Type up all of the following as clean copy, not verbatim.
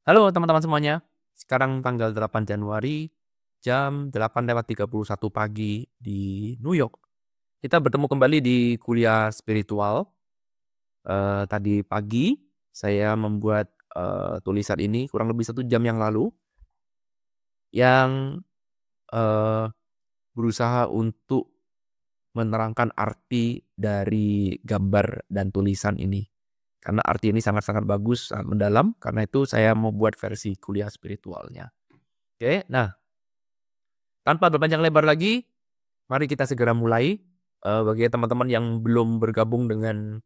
Halo teman-teman semuanya. Sekarang tanggal 8 Januari jam 8:31 pagi di New York. Kita bertemu kembali di kuliah spiritual. Tadi pagi saya membuat tulisan ini kurang lebih 1 jam yang lalu yang eh, berusaha untuk menerangkan arti dari gambar dan tulisan ini. Karena arti ini sangat-sangat bagus, sangat mendalam. Karena itu saya mau buat versi kuliah spiritualnya. Oke, nah tanpa berpanjang lebar lagi, mari kita segera mulai. Bagi teman-teman yang belum bergabung dengan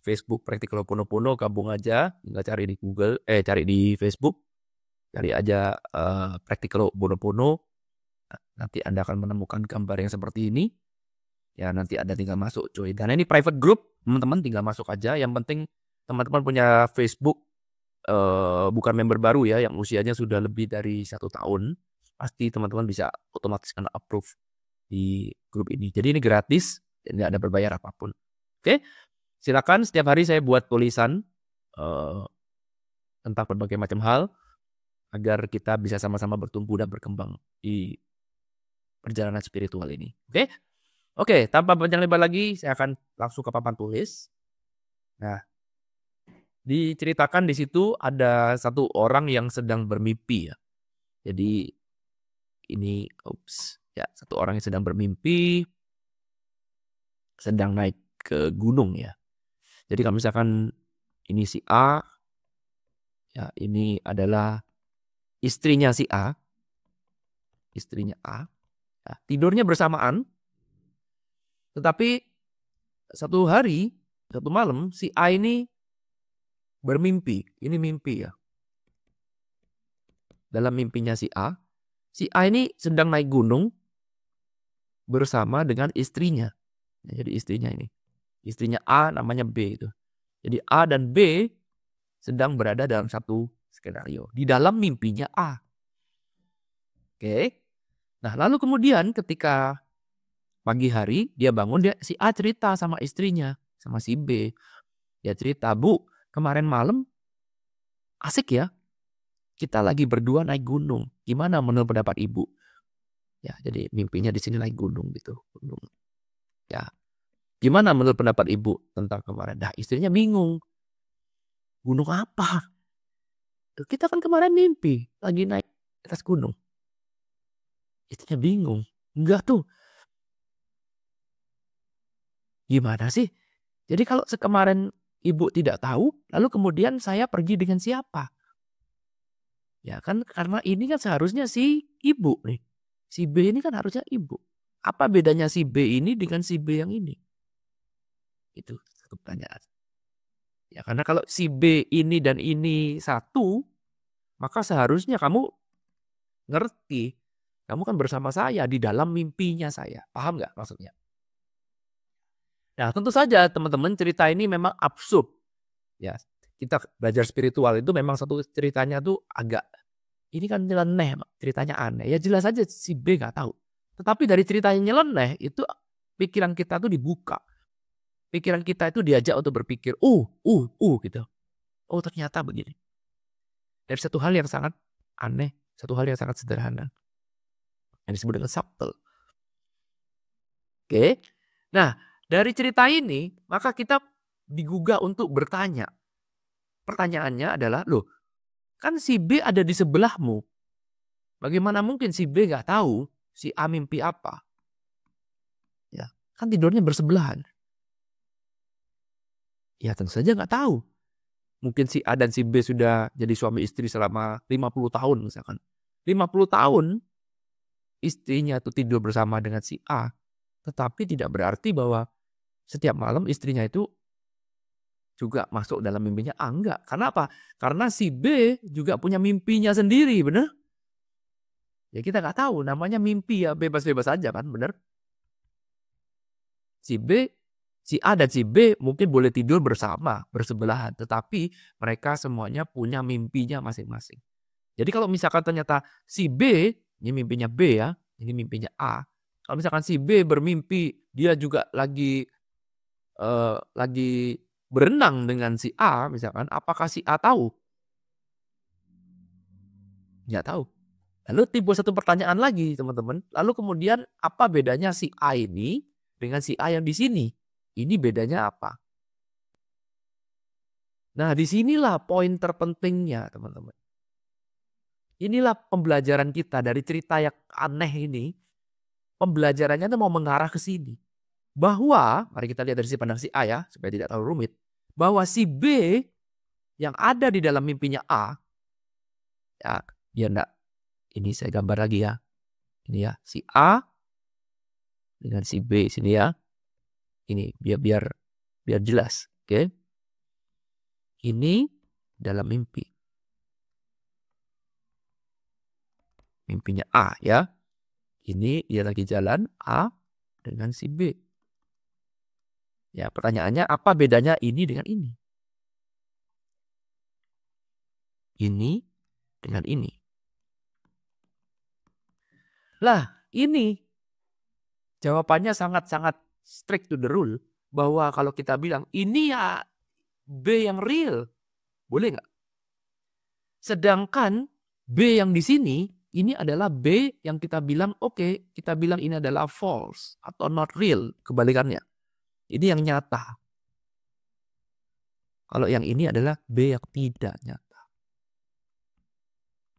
Facebook Practical Ho'oponopono, gabung aja. Tinggal cari di Google, cari di Facebook, cari aja Practical Ho'oponopono. Nanti Anda akan menemukan gambar yang seperti ini. Ya, nanti Anda tinggal masuk, join. Karena ini private group, teman-teman tinggal masuk aja. Yang penting teman-teman punya Facebook, bukan member baru ya, yang usianya sudah lebih dari 1 tahun. Pasti teman-teman bisa otomatis kena approve di grup ini. Jadi ini gratis, tidak ada berbayar apapun. Oke, silakan setiap hari saya buat tulisan uh, tentang berbagai macam hal agar kita bisa sama-sama bertumbuh dan berkembang di perjalanan spiritual ini. Oke, tanpa panjang lebar lagi, saya akan langsung ke papan tulis. Nah, diceritakan di situ ada satu orang yang sedang bermimpi ya. Jadi ini, ya, satu orang yang sedang bermimpi, sedang naik ke gunung ya. Jadi kalau misalkan ini si A, ya ini adalah istrinya si A, istrinya A, ya, tidurnya bersamaan, tetapi satu hari, satu malam si A ini bermimpi, ini mimpi ya. Dalam mimpinya si A ini sedang naik gunung bersama dengan istrinya. Ya, jadi istrinya ini, istrinya A namanya B itu. Jadi A dan B sedang berada dalam satu skenario di dalam mimpinya A. Oke. Nah, lalu kemudian ketika pagi hari dia bangun, si A cerita sama istrinya, sama si B. Dia cerita, "Bu, kemarin malam asik ya. Kita lagi berdua naik gunung. Gimana menurut pendapat Ibu?" Ya, jadi mimpinya di sini naik gunung gitu, gunung. Ya. Gimana menurut pendapat Ibu tentang kemarin? Nah, istrinya bingung. Gunung apa? Kita kan kemarin mimpi lagi naik atas gunung. Istrinya bingung. Enggak tuh. Gimana sih? Jadi kalau kemarin Ibu tidak tahu, lalu kemudian saya pergi dengan siapa? Ya kan karena ini kan seharusnya si Ibu nih. Si B ini kan harusnya Ibu. Apa bedanya si B ini dengan si B yang ini? Itu satu pertanyaan. Ya karena kalau si B ini dan ini satu, maka seharusnya kamu ngerti. Kamu kan bersama saya di dalam mimpinya saya. Paham nggak maksudnya? Nah, tentu saja teman-teman cerita ini memang absurd. Ya, kita belajar spiritual itu memang satu ceritanya tuh agak, ini kan nyeleneh, ceritanya aneh. Ya jelas aja si B nggak tahu. Tetapi dari ceritanya nyeleneh itu pikiran kita tuh dibuka. Pikiran kita itu diajak untuk berpikir, gitu. Oh ternyata begini. Dari satu hal yang sangat aneh, satu hal yang sangat sederhana. Yang disebut dengan subtle. Oke. Nah, dari cerita ini, maka kita digugah untuk bertanya. Pertanyaannya adalah, loh, kan si B ada di sebelahmu. Bagaimana mungkin si B nggak tahu si A mimpi apa? Ya, kan tidurnya bersebelahan. Ya tentu saja nggak tahu. Mungkin si A dan si B sudah jadi suami istri selama 50 tahun misalkan. 50 tahun istrinya tuh tidur bersama dengan si A. Tetapi tidak berarti bahwa setiap malam istrinya itu juga masuk dalam mimpinya A. Enggak. Karena apa? Karena si B juga punya mimpinya sendiri, bener? Ya kita nggak tahu, namanya mimpi ya, bebas-bebas aja kan, bener? Si B, si A dan si B mungkin boleh tidur bersama, bersebelahan. Tetapi mereka semuanya punya mimpinya masing-masing. Jadi kalau misalkan ternyata si B, ini mimpinya B ya, ini mimpinya A. Kalau misalkan si B bermimpi, dia juga lagi berenang dengan si A, misalkan, apakah si A tahu? Nggak tahu. Lalu timbul satu pertanyaan lagi teman-teman. Lalu kemudian apa bedanya si A ini dengan si A yang di sini? Ini bedanya apa? Nah, disinilah poin terpentingnya teman-teman. Inilah pembelajaran kita dari cerita yang aneh ini. Pembelajarannya itu mau mengarah ke sini. Bahwa, mari kita lihat dari sisi pandang si A ya, supaya tidak terlalu rumit. Bahwa si B yang ada di dalam mimpinya A, ya biar enggak, ini saya gambar lagi ya. Ini ya, si A dengan si B sini ya. Ini biar jelas, oke? Ini dalam mimpi. Mimpinya A ya. Ini dia lagi jalan A dengan si B. Ya, pertanyaannya apa bedanya ini dengan ini? Ini dengan ini. Lah, ini jawabannya sangat-sangat strict to the rule. Bahwa kalau kita bilang ini ya B yang real. Boleh nggak? Sedangkan B yang di sini, ini adalah B yang kita bilang oke, kita bilang ini adalah false atau not real. Kebalikannya. Ini yang nyata. Kalau yang ini adalah B yang tidak nyata.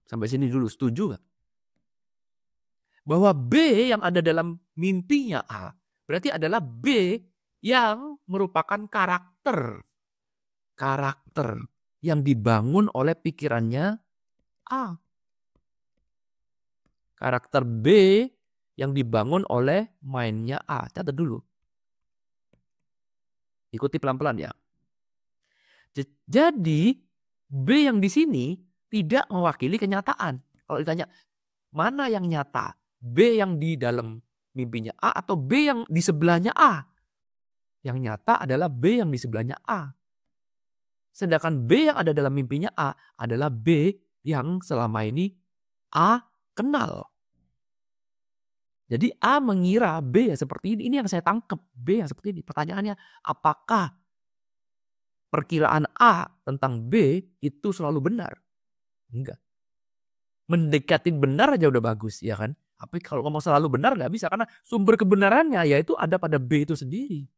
Sampai sini dulu, setuju nggak? Bahwa B yang ada dalam mimpinya A, berarti adalah B yang merupakan karakter. Karakter yang dibangun oleh pikirannya A. Karakter B yang dibangun oleh mindnya A. Catat dulu. Ikuti pelan-pelan ya. Jadi B yang di sini tidak mewakili kenyataan. Kalau ditanya, mana yang nyata? B yang di dalam mimpinya A atau B yang di sebelahnya A? Yang nyata adalah B yang di sebelahnya A. Sedangkan B yang ada dalam mimpinya A adalah B yang selama ini A kenal. Jadi A mengira B ya seperti ini. Ini yang saya tangkap. B yang seperti ini. Pertanyaannya, apakah perkiraan A tentang B itu selalu benar? Enggak. Mendekatin benar aja udah bagus, ya kan? Tapi kalau ngomong selalu benar nggak bisa, karena sumber kebenarannya yaitu ada pada B itu sendiri.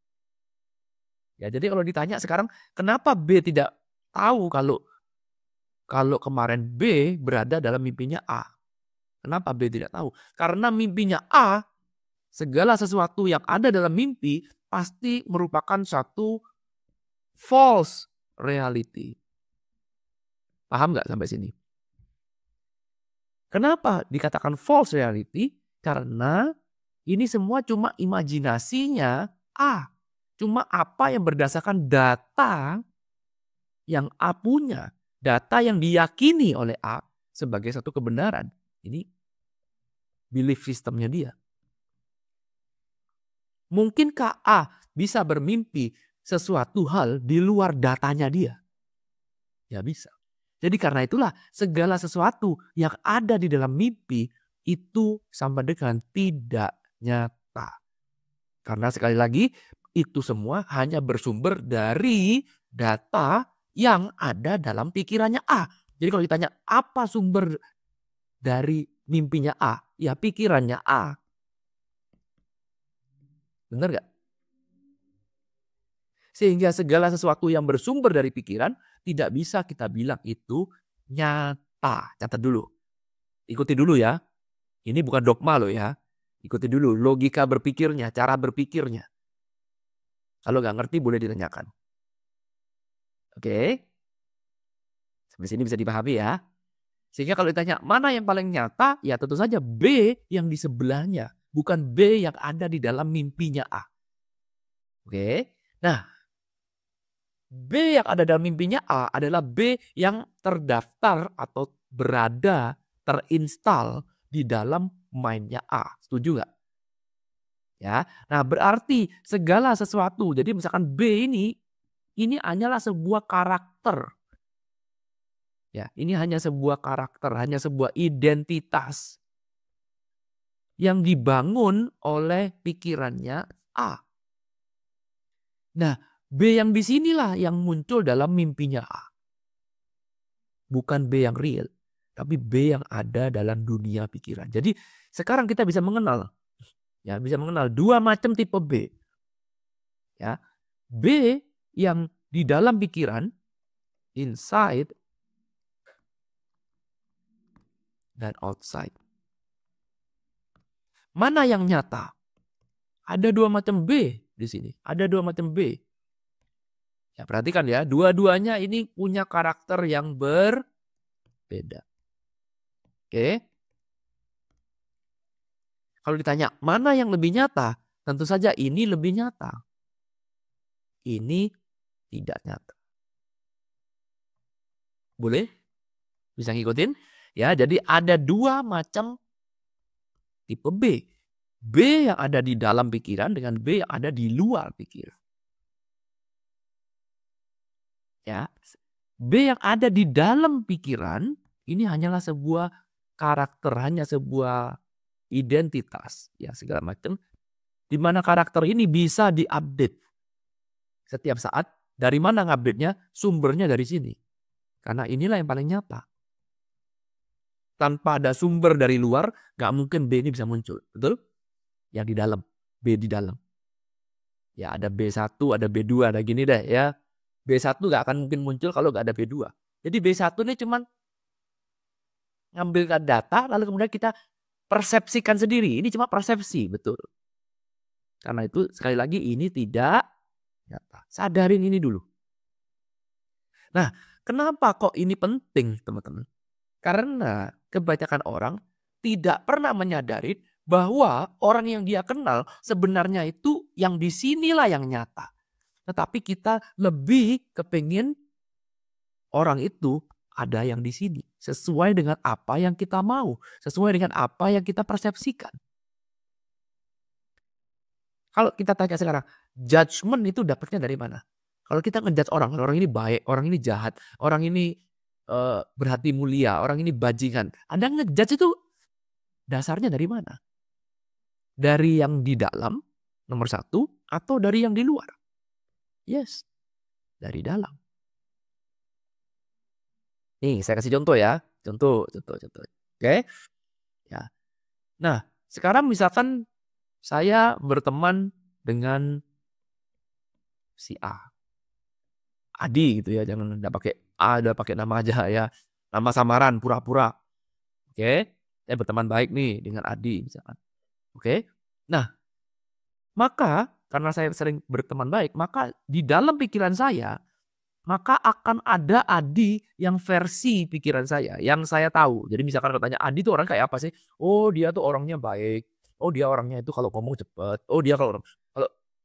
Ya, jadi kalau ditanya sekarang, kenapa B tidak tahu kalau kemarin B berada dalam mimpinya A? Kenapa B tidak tahu? Karena mimpinya A, segala sesuatu yang ada dalam mimpi pasti merupakan satu false reality. Paham nggak sampai sini? Kenapa dikatakan false reality? Karena ini semua cuma imajinasinya A. Cuma apa yang berdasarkan data yang A punya. Data yang diyakini oleh A sebagai satu kebenaran. Ini belief systemnya dia. Mungkinkah A bisa bermimpi sesuatu hal di luar datanya dia? Ya bisa. Jadi karena itulah segala sesuatu yang ada di dalam mimpi itu sama dengan tidak nyata. Karena sekali lagi itu semua hanya bersumber dari data yang ada dalam pikirannya A. Jadi kalau ditanya apa sumber dari mimpinya A? Ya pikirannya A. Benar gak? Sehingga segala sesuatu yang bersumber dari pikiran tidak bisa kita bilang itu nyata. Catat dulu. Ikuti dulu ya. Ini bukan dogma loh ya. Ikuti dulu logika berpikirnya, cara berpikirnya. Kalau nggak ngerti boleh ditanyakan. Oke. Sampai sini bisa dipahami ya. Sehingga kalau ditanya mana yang paling nyata, ya tentu saja B yang di sebelahnya. Bukan B yang ada di dalam mimpinya A. Oke. Nah, B yang ada dalam mimpinya A adalah B yang terdaftar atau berada terinstall di dalam mindnya A. Setuju nggak? Ya, nah berarti segala sesuatu. Jadi misalkan B ini hanyalah sebuah karakter. Ya, ini hanya sebuah karakter, hanya sebuah identitas yang dibangun oleh pikirannya A. Nah, B yang di sinilah yang muncul dalam mimpinya A. Bukan B yang real. tapi B yang ada dalam dunia pikiran. Jadi sekarang kita bisa mengenal, ya, bisa mengenal dua macam tipe B. Ya, B yang di dalam pikiran, inside dan outside. Mana yang nyata? Ada dua macam B di sini. Ada dua macam B. Ya, perhatikan ya, dua-duanya ini punya karakter yang berbeda. Oke. Kalau ditanya mana yang lebih nyata, tentu saja ini lebih nyata. Ini tidak nyata. Boleh? Bisa ngikutin? Ya, jadi ada dua macam tipe B. B yang ada di dalam pikiran dengan B yang ada di luar pikiran. Ya. B yang ada di dalam pikiran ini hanyalah sebuah karakter, hanya sebuah identitas, ya segala macam. Di mana karakter ini bisa diupdate setiap saat. Dari mana ngupdate-nya? Sumbernya dari sini. Karena inilah yang paling nyata. Tanpa ada sumber dari luar, gak mungkin B ini bisa muncul. Betul? Yang di dalam. B di dalam. Ya ada B1, ada B2, ada gini deh ya. B1 gak akan mungkin muncul kalau gak ada B2. Jadi B1 ini cuman ngambil data lalu kemudian kita persepsikan sendiri. Ini cuma persepsi, betul. Karena itu sekali lagi ini tidak nyata. Sadarin ini dulu. Nah, kenapa kok ini penting, teman-teman? Karena kebanyakan orang tidak pernah menyadari bahwa orang yang dia kenal sebenarnya itu yang di sinilah yang nyata. Tetapi kita lebih kepingin orang itu ada yang di sini. Sesuai dengan apa yang kita mau. Sesuai dengan apa yang kita persepsikan. Kalau kita tanya sekarang, judgment itu dapatnya dari mana? Kalau kita ngejudge orang ini baik, orang ini jahat, orang ini berhati mulia, orang ini bajingan. Anda ngejudge itu dasarnya dari mana? Dari yang di dalam, nomor satu, atau dari yang di luar? Yes, dari dalam. Nih, saya kasih contoh ya. Contoh. Oke? Ya. Nah, sekarang misalkan saya berteman dengan si A. Adi gitu ya, jangan enggak pakai A, udah pakai nama aja ya. Nama samaran pura-pura. Oke? Saya berteman baik nih dengan Adi misalkan. Oke? Nah, maka karena saya sering berteman baik, maka di dalam pikiran saya maka akan ada Adi yang versi pikiran saya, yang saya tahu. Jadi misalkan kalau tanya Adi tuh orang kayak apa sih? Oh dia tuh orangnya baik. Oh dia orangnya itu kalau ngomong cepet. Oh dia kalau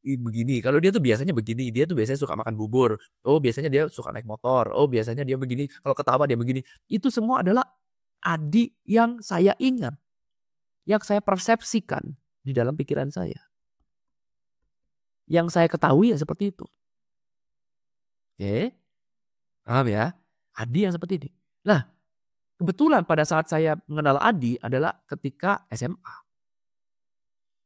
begini. Kalau dia tuh biasanya begini. Dia tuh biasanya suka makan bubur. Oh biasanya dia suka naik motor. Oh biasanya dia begini. Kalau ketawa dia begini. Itu semua adalah Adi yang saya ingat. Yang saya persepsikan di dalam pikiran saya. Yang saya ketahui ya seperti itu. Oke, paham ya? Adi yang seperti ini. Nah, kebetulan pada saat saya mengenal Adi adalah ketika SMA.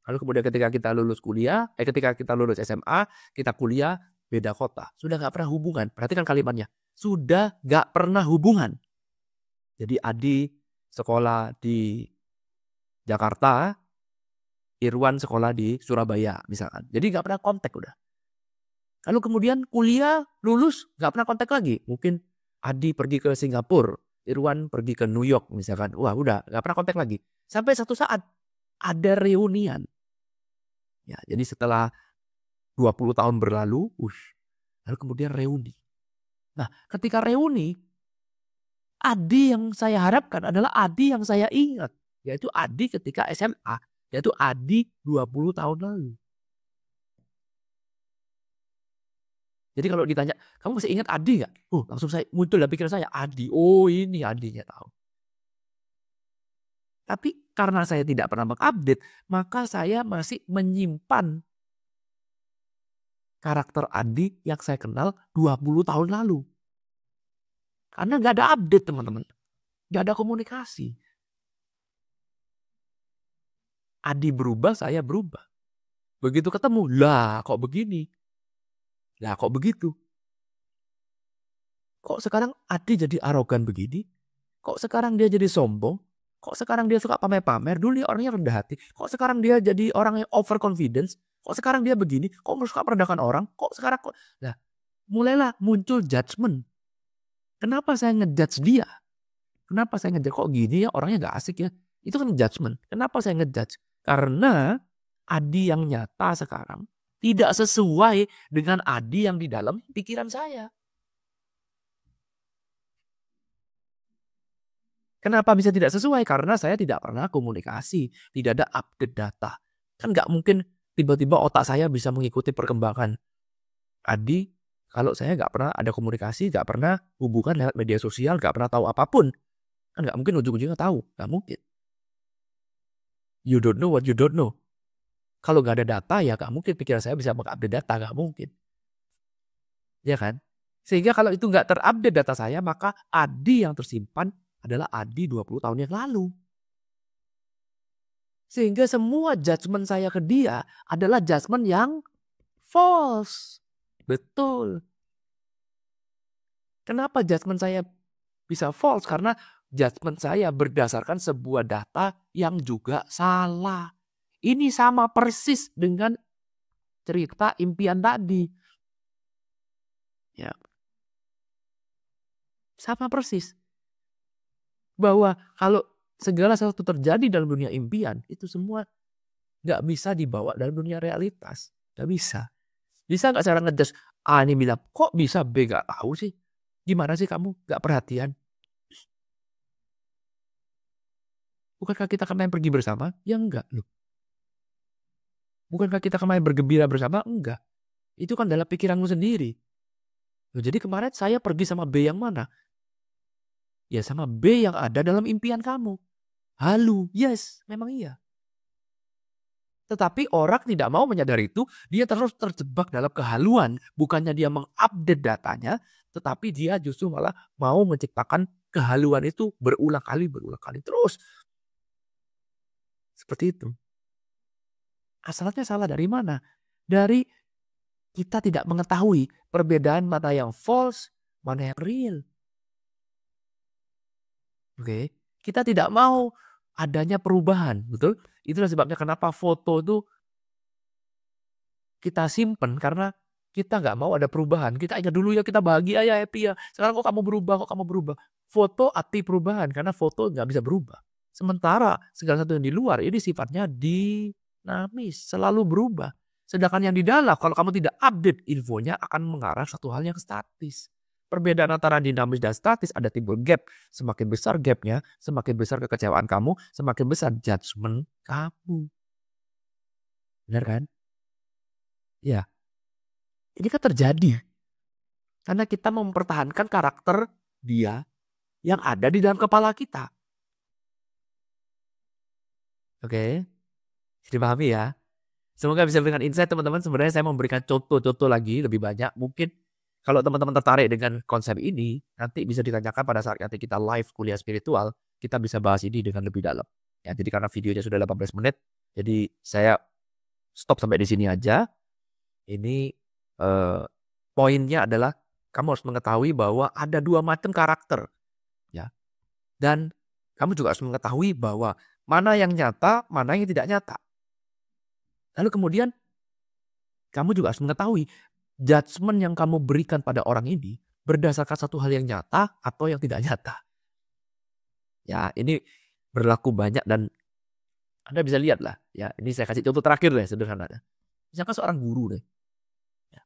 Lalu kemudian ketika kita lulus kuliah, ketika kita lulus SMA, kita kuliah beda kota. Sudah gak pernah hubungan. Perhatikan kalimatnya. Sudah gak pernah hubungan. Jadi Adi sekolah di Jakarta, Irwan sekolah di Surabaya misalkan. Jadi gak pernah kontak udah. Lalu kemudian kuliah, lulus, gak pernah kontak lagi. Mungkin Adi pergi ke Singapura, Irwan pergi ke New York misalkan. Wah udah gak pernah kontak lagi. Sampai satu saat ada reunian. Ya, jadi setelah 20 tahun berlalu, lalu kemudian reuni. Nah ketika reuni, Adi yang saya harapkan adalah Adi yang saya ingat. Yaitu Adi ketika SMA. Yaitu Adi 20 tahun lalu. Jadi kalau ditanya, kamu masih ingat Adi gak? Langsung saya muncul dalam pikiran saya, Adi. Oh ini Adinya tahu. Tapi karena saya tidak pernah mengupdate, maka saya masih menyimpan karakter Adi yang saya kenal 20 tahun lalu. Karena gak ada update teman-teman. Gak ada komunikasi. Adi berubah, saya berubah. Begitu ketemu, lah kok begini? Lah kok begitu? Kok sekarang Adi jadi arogan begini? Kok sekarang dia jadi sombong? Kok sekarang dia suka pamer-pamer? Dulu dia orangnya rendah hati. Kok sekarang dia jadi orang yang overconfidence? Kok sekarang dia begini? Kok suka merendahkan orang? Kok sekarang kok? Nah, mulailah muncul judgement. Kenapa saya ngejudge dia? Kenapa saya ngejudge? Kok gini ya orangnya gak asik ya? Itu kan judgement. Kenapa saya ngejudge? Karena Adi yang nyata sekarang tidak sesuai dengan Adi yang di dalam pikiran saya. Kenapa bisa tidak sesuai? Karena saya tidak pernah komunikasi, tidak ada update data. Kan nggak mungkin tiba-tiba otak saya bisa mengikuti perkembangan Adi kalau saya nggak pernah ada komunikasi, nggak pernah hubungan lewat media sosial, nggak pernah tahu apapun. Kan nggak mungkin ujung-ujungnya tahu, nggak mungkin. You don't know what you don't know. Kalau nggak ada data ya nggak mungkin pikiran saya bisa mengupdate data, nggak mungkin. Ya kan? Sehingga kalau itu nggak terupdate data saya, maka Adi yang tersimpan adalah Adi 20 tahun yang lalu. Sehingga semua judgement saya ke dia adalah judgement yang false. Betul. Kenapa judgement saya bisa false? Karena judgement saya berdasarkan sebuah data yang juga salah. Ini sama persis dengan cerita impian tadi. Ya. Sama persis. Bahwa kalau segala sesuatu terjadi dalam dunia impian, itu semua gak bisa dibawa dalam dunia realitas. Gak bisa. Bisa gak cara ngejudge? A ini bilang, kok bisa B gak tahu sih? Gimana sih kamu gak perhatian? Bukankah kita kemarin pergi bersama? Ya enggak loh. Bukankah kita kemarin bergembira bersama? Enggak. Itu kan dalam pikiranmu sendiri. Loh, jadi kemarin saya pergi sama B yang mana? Ya sama B yang ada dalam impian kamu. Halu, yes, memang iya. Tetapi orang tidak mau menyadari itu, dia terus terjebak dalam kehaluan. Bukannya dia mengupdate datanya, tetapi dia justru malah mau menciptakan kehaluan itu berulang kali terus. Seperti itu. Asalnya salah dari mana? Dari kita tidak mengetahui perbedaan mana yang false, mana yang real. Oke, kita tidak mau adanya perubahan, betul? Itulah sebabnya kenapa foto itu kita simpen karena kita nggak mau ada perubahan. Kita ingat dulu ya kita bahagia ya, happy ya. Sekarang kok kamu berubah? Foto anti perubahan karena foto nggak bisa berubah. Sementara segala sesuatu yang di luar ini sifatnya dinamis, selalu berubah. Sedangkan yang di dalam kalau kamu tidak update infonya akan mengarah satu hal yang statis. Perbedaan antara dinamis dan statis ada timbul gap. Semakin besar gapnya, semakin besar kekecewaan kamu, semakin besar judgement kamu. Benar kan? Ya. Ini kan terjadi. Karena kita mempertahankan karakter dia yang ada di dalam kepala kita. Oke. Jadi pahami ya. Semoga bisa memberikan insight teman-teman. Sebenarnya saya memberikan contoh-contoh lagi lebih banyak. Mungkin kalau teman-teman tertarik dengan konsep ini, nanti bisa ditanyakan pada saat nanti kita live kuliah spiritual, kita bisa bahas ini dengan lebih dalam. Ya, jadi karena videonya sudah 18 menit, jadi saya stop sampai di sini aja. Ini poinnya adalah kamu harus mengetahui bahwa ada dua macam karakter. Ya. Dan kamu juga harus mengetahui bahwa mana yang nyata, mana yang tidak nyata. Lalu kemudian kamu juga harus mengetahui judgement yang kamu berikan pada orang ini berdasarkan satu hal yang nyata atau yang tidak nyata. Ya, ini berlaku banyak dan Anda bisa lihat lah. Ya, ini saya kasih contoh terakhir deh sederhana. Misalkan seorang guru nih. Ya,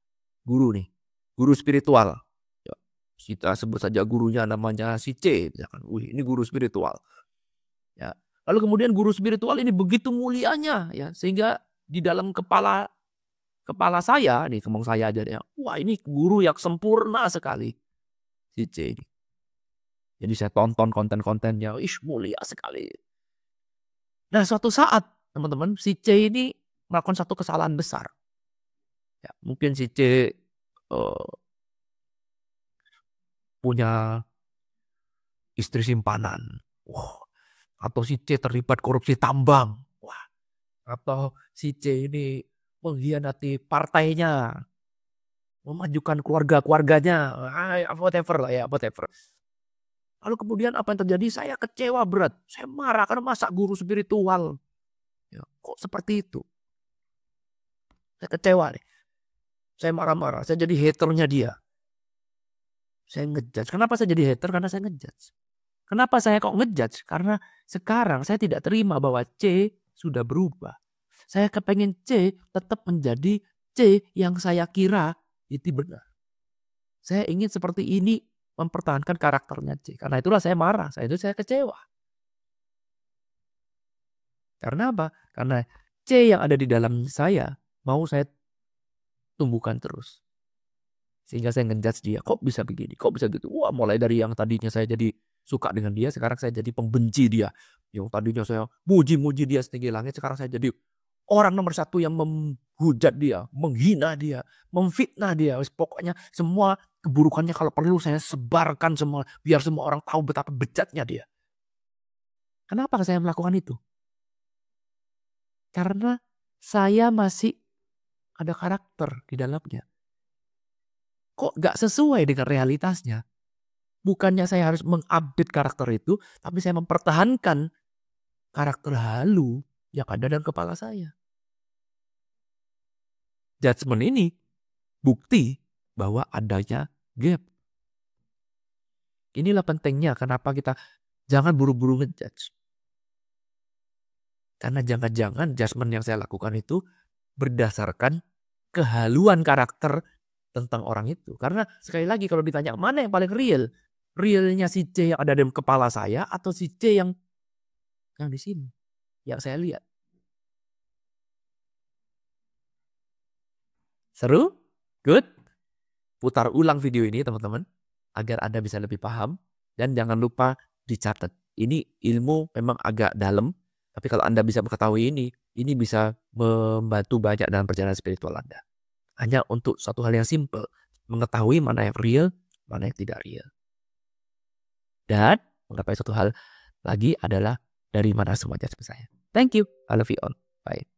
guru nih. Guru spiritual. Ya, kita sebut saja gurunya namanya si C. Misalkan, wih ini guru spiritual. Ya, lalu kemudian guru spiritual ini begitu mulianya ya sehingga di dalam kepala saya nih, ngomong saya aja deh. Wah, ini guru yang sempurna sekali. Si C ini. Jadi saya tonton konten-kontennya, ish mulia sekali. Nah, suatu saat teman-teman si C ini melakukan satu kesalahan besar. Ya, mungkin si C punya istri simpanan. Wah, atau si C terlibat korupsi tambang. Wah, atau si C ini mengkhianati partainya, memajukan keluarganya, whatever lah ya, whatever. Lalu kemudian apa yang terjadi? Saya kecewa berat. Saya marah karena masa guru spiritual. Ya, kok seperti itu? Saya kecewa nih. Saya marah-marah. Saya jadi haternya dia. Saya ngejudge. Kenapa saya jadi hater? Karena saya ngejudge. Kenapa saya kok ngejudge? Karena sekarang saya tidak terima bahwa C sudah berubah. Saya kepengen C tetap menjadi C yang saya kira itu benar. Saya ingin seperti ini mempertahankan karakternya C. Karena itulah saya marah. Saya kecewa. Karena apa? Karena C yang ada di dalam saya mau saya tumbuhkan terus. Sehingga saya ngejudge dia. Kok bisa begini? Kok bisa gitu? Wah, mulai dari yang tadinya saya jadi suka dengan dia, sekarang saya jadi pembenci dia. Yang tadinya saya muji-muji dia setinggi langit, sekarang saya jadi orang nomor satu yang menghujat dia, menghina dia, memfitnah dia. Pokoknya semua keburukannya kalau perlu saya sebarkan semua. Biar semua orang tahu betapa bejatnya dia. Kenapa saya melakukan itu? Karena saya masih ada karakter di dalamnya. Kok gak sesuai dengan realitasnya? Bukannya saya harus mengupdate karakter itu, tapi saya mempertahankan karakter halu yang ada dalam kepala saya. Judgment ini bukti bahwa adanya gap. Inilah pentingnya kenapa kita jangan buru-buru ngejudge. Karena jangan-jangan judgment yang saya lakukan itu berdasarkan kehaluan karakter tentang orang itu. Karena sekali lagi kalau ditanya mana yang paling real? Realnya si C yang ada dalam kepala saya atau si C yang di sini? Yang saya lihat. Seru? Good? Putar ulang video ini teman-teman. Agar Anda bisa lebih paham. Dan jangan lupa dicatat. Ini ilmu memang agak dalam. Tapi kalau Anda bisa mengetahui ini bisa membantu banyak dalam perjalanan spiritual Anda. Hanya untuk satu hal yang simple. Mengetahui mana yang real, mana yang tidak real. Dan mengetahui satu hal lagi adalah dari mana semua judgement saya. Thank you. I love you all. Bye.